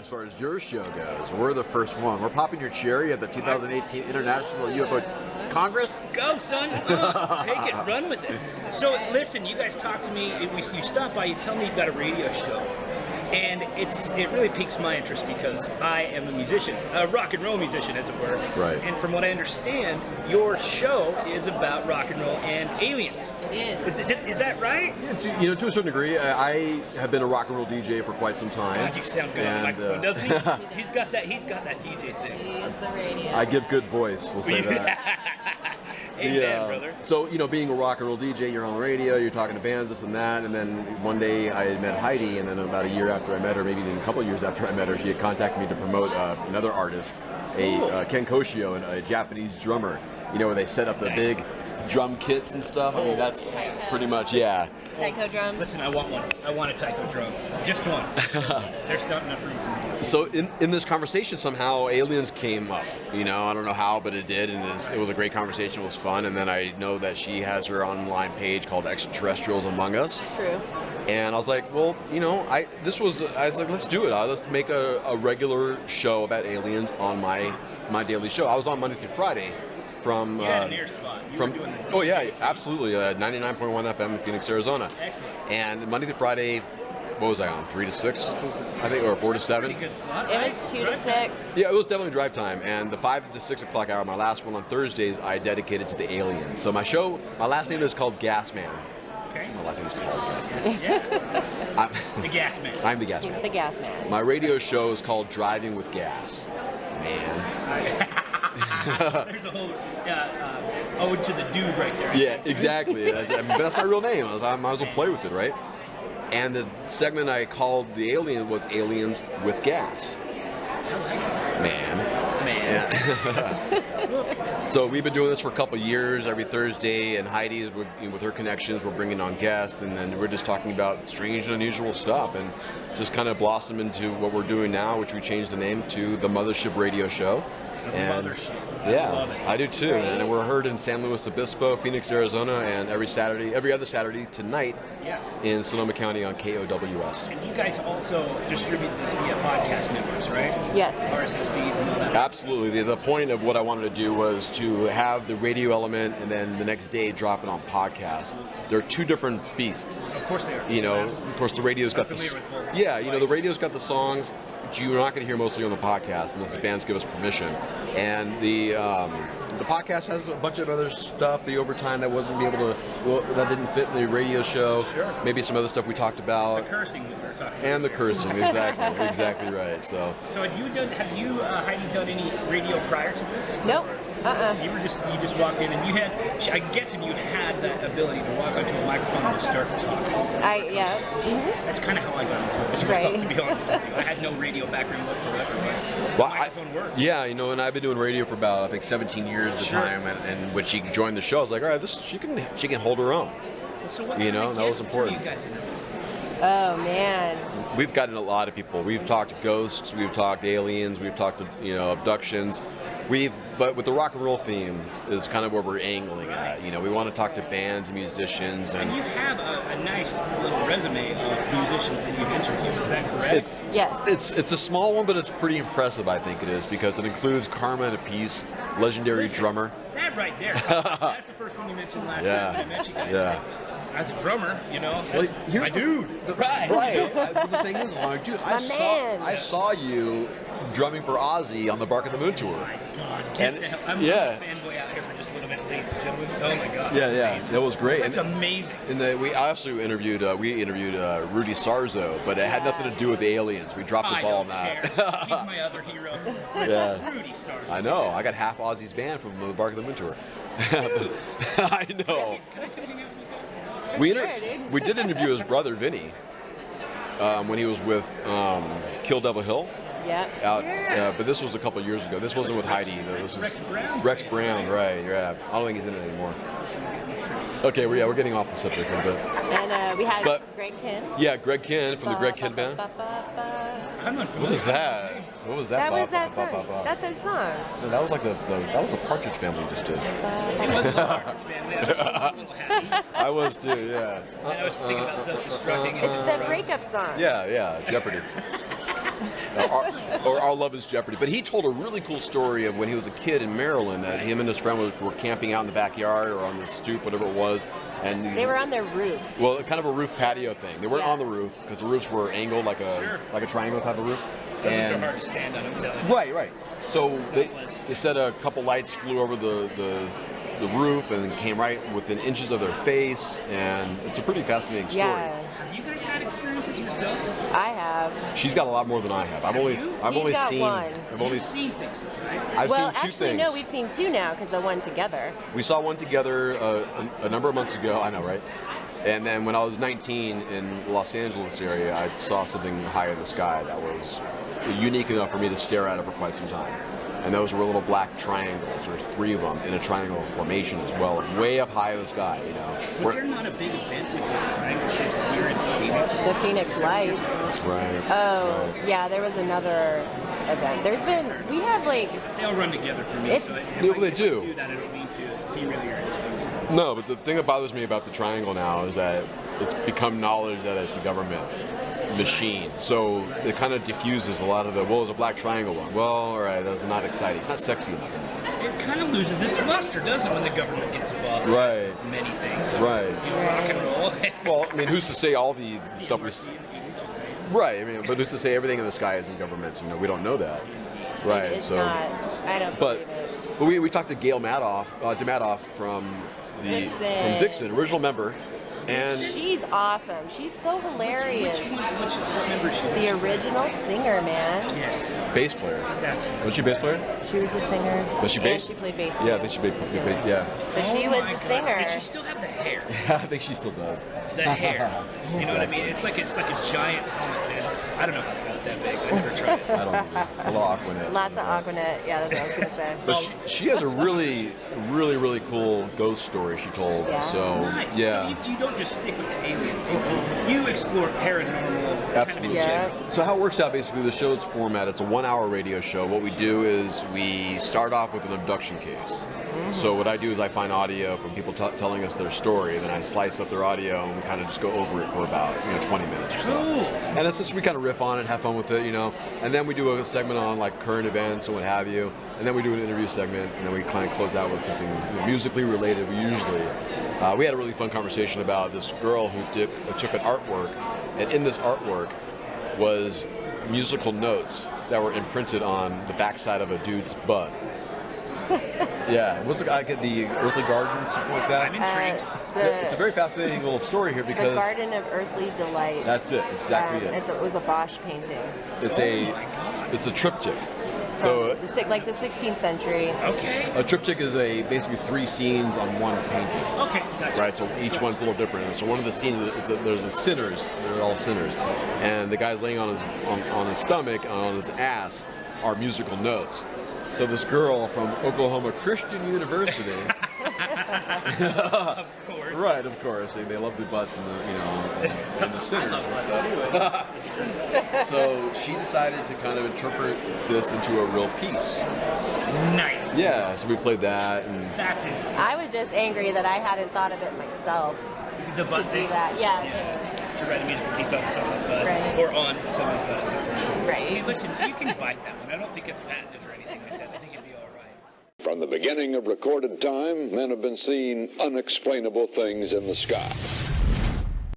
as far as your show goes. We're the first one. We're popping your cherry at the 2018 International UFO Congress. Go, son. Take it. Run with it. So, listen, you guys talk to me. You stop by, you tell me you've got a radio show. And it really piques my interest because I am a musician, a rock and roll musician, as it were. Right. And from what I understand, your show is about rock and roll and aliens. It is. Is that right? Yeah, to a certain degree, I have been a rock and roll DJ for quite some time. God, you sound good on the microphone, doesn't he? He's got that DJ thing. He is the radio. I give good voice, we'll say that. Amen, brother. So, being a rock and roll DJ, you're on the radio, you're talking to bands, this and that, and then one day I met Heidi, and then about a year after I met her, maybe even a couple of years after I met her, she had contacted me to promote another artist, Ken Koshio, a Japanese drummer, where they set up the big drum kits and stuff. I mean, that's Taiko. pretty much, yeah. Taiko drums. Listen, I want one. I want a Taiko drum. Just one. There's not enough room for me. So in this conversation, somehow aliens came up. I don't know how, but it did, and it was a great conversation. It was fun, and then I know that she has her online page called Extraterrestrials Among Us. True. And I was like, well, I was like, let's do it. Let's make a regular show about aliens on my daily show. I was on Monday through Friday from near spot. You were doing this. Oh yeah, absolutely. 99.1 FM in Phoenix, Arizona. Excellent. And Monday through Friday. What was I on? 3 to 6, I think, or 4 to 7. Pretty good slot, It right? was 2 to 6. Yeah, it was definitely drive time. And the 5 to 6 o'clock hour, my last one on Thursdays, I dedicated to the aliens. So my last name is called Gas Man. Okay. My last name is called Gas Man. Yeah. The gas man. I'm the Gas He's Man. the gas man. My radio show is called Driving with Gas. Man. There's a whole ode to the dude right there. Yeah, exactly. That's my real name. I might as well play with it, right? And the segment I called the alien was Aliens with Gas. Man. Yeah. So we've been doing this for a couple of years, every Thursday, and Heidi, with her connections, we're bringing on guests, and then we're just talking about strange and unusual stuff, and just kind of blossom into what we're doing now, which we changed the name to the Mothership Radio Show. And Mothership. yeah, I do too. And we're heard in San Luis Obispo, Phoenix, Arizona, and every other Saturday tonight in Sonoma County on KOWS. And you guys also distribute this via podcast networks, right? Yes. RSS feeds and all that. Absolutely. The point of what I wanted to do was to have the radio element and then the next day drop it on podcast. They're two different beasts. Of course they are. Of course the radio's got the familiar with both. yeah, the radio's got the songs, which you're not going to hear mostly on the podcast unless the bands give us permission. And the podcast has a bunch of other stuff, the overtime that that didn't fit in the radio show. Sure. Maybe some other stuff we talked about. The cursing we were talking about. And the cursing, exactly right. So have you Heidi done any radio prior to this? Nope. You just walked in and you had, I guess you had that ability to walk onto a microphone and just start talking. That's kind of how I got into it as well, Right. to be honest with you. I had no radio background whatsoever, but the microphone worked. Yeah, and I've been doing radio for about, I think, 17 years at the time, and when she joined the show, I was like, all right, she can hold her own. So what that was important. You guys interviewed? Oh, man. We've gotten a lot of people. We've talked to ghosts, we've talked aliens, we've talked to, abductions. But with the rock and roll theme is kind of where we're angling at. We want to talk to bands and musicians. And you have a nice little resume of musicians that you've interviewed, is that correct? Yes. It's a small one, but it's pretty impressive, I think it is, because it includes Karma and Appease, legendary drummer. That right there. That's the first one you mentioned last time. I met you guys. Yeah. As a drummer, that's my dude. Right. Right. The thing is, dude, I saw you drumming for Ozzy on the Bark of the Moon tour. Oh my God. I'm a fanboy out here for just a little bit, ladies and gentlemen. Oh my God. Yeah, amazing. It was great. That's amazing. And we also interviewed Rudy Sarzo, but it had nothing to do with the aliens. We dropped the ball on that. He's my other hero. Rudy Sarzo. I know. I got half Ozzy's band from the Bark of the Moon tour. I know. Can I come hang out with you? We did interview his brother Vinny when he was with Kill Devil Hill. Yeah. But this was a couple years ago. This wasn't with Heidi. This is Rex Brown, right? Yeah. I don't think he's in it anymore. Okay, we're getting off the subject a little bit. And we had Greg Kinn. Yeah, Greg Kinn from the Greg Kinn Band. I'm not familiar. What is that? What was that? That was that song. That's a song. No, that was like that was the Partridge Family just did. It wasn't the Partridge Family. I was a little happy. I was too, yeah. And I was thinking about self-destructing. It's the breakup song. Yeah, Jeopardy. Our Love is Jeopardy. But he told a really cool story of when he was a kid in Maryland that him and his friend were camping out in the backyard or on the stoop, whatever it was. And they were on their roof. Well, kind of a roof patio thing. They weren't on the roof because the roofs were angled like a triangle type of roof. Those are hard to stand on, I'm telling you. Right. So they said a couple lights flew over the roof and came right within inches of their face, and it's a pretty fascinating story. Yeah. Have you guys had experiences yourselves? I have. She's got a lot more than I have. I've only seen You've seen things, right? I've well, seen two actually, things. no, we've seen two now because the one together. We saw one together a number of months ago. I know, right? And then when I was 19 in the Los Angeles area, I saw something high in the sky that was unique enough for me to stare at it for quite some time. And those were little black triangles. There's 3 of them in a triangle formation as well, way up high in the sky. You know. Was there not a big event with those triangle shapes here in Phoenix? The Phoenix Lights. Right. Oh, yeah, there was another event. We have like... They all run together for me. So they do. Do that, I don't mean to derail your education. No, but the thing that bothers me about the triangle now is that it's become knowledge that it's a government machine. So it kind of diffuses a lot of the, well, it's a black triangle one. Well, all right, that's not exciting. It's not sexy enough. It kind of loses its luster, doesn't it, when the government gets involved in many things. Right. You know, rock and roll. Well, I mean, who's to say all the stuff we... Right, I mean, but who's to say everything in the sky isn't government? You know, we don't know that. Right, It's not. I don't believe it. But we talked to Gail Madoff from Dixon, original member. And she's awesome. She's so hilarious. Which member she was? The original singer, man. Yes. Bass player. That's it. Was she bass player? She was a singer. Was she bass? And she played bass. Yeah, I too. think she played bass. Yeah. But she was my the God. singer. Did she still have the hair? I think she still does. The hair. You know what I mean? It's like a giant helmet, man. I don't know how they got it that big. I never tried it. I don't either. It's a lot of Aquanet. Lots of Aquanet. Yeah, that's what I was gonna say. But she has a really, really, really cool ghost story she told. Yeah. So Nice. yeah. So you don't just stick with the alien thing. You explore paranormal. Absolutely. Yeah. So how it works out, basically, the show's format, it's a 1-hour radio show. What we do is we start off with an abduction case. So what I do is I find audio from people telling us their story, and then I slice up their audio and we kind of just go over it for about 20 minutes or so. Cool. And it's just we kind of riff on it, have fun with it, And then we do a segment on like current events and what have you. And then we do an interview segment, and then we kind of close out with something musically related. We had a really fun conversation about this girl who took an artwork, and in this artwork was musical notes that were imprinted on the backside of a dude's butt. Yeah, what's the Earthly Garden, something like that? I'm intrigued. It's a very fascinating little story here because The Garden of Earthly Delight. that's it, exactly it. It was a Bosch painting. It's a triptych. So Like the 16th century. Okay. a triptych is basically 3 scenes on one painting. Okay. Gotcha. Right, so each one's a little different. And so one of the scenes, there's a sinners. They're all sinners, and the guy's laying on his stomach and on his ass are musical notes. So this girl from Oklahoma Christian University, Of course. right? Of course, they love the butts and and the sinners and stuff. So she decided to kind of interpret this into a real piece. Nice. Yeah, so we played that, and That's it. I was just angry that I hadn't thought of it myself The to butt do thing. that. Yeah. To write a musical piece on someone's butt. Right. Or on someone's butt. I Right. mean, listen, you can bite that one. I don't think it's patented or anything like that. I think it'd be all right. From the beginning of recorded time, men have been seeing unexplainable things in the sky.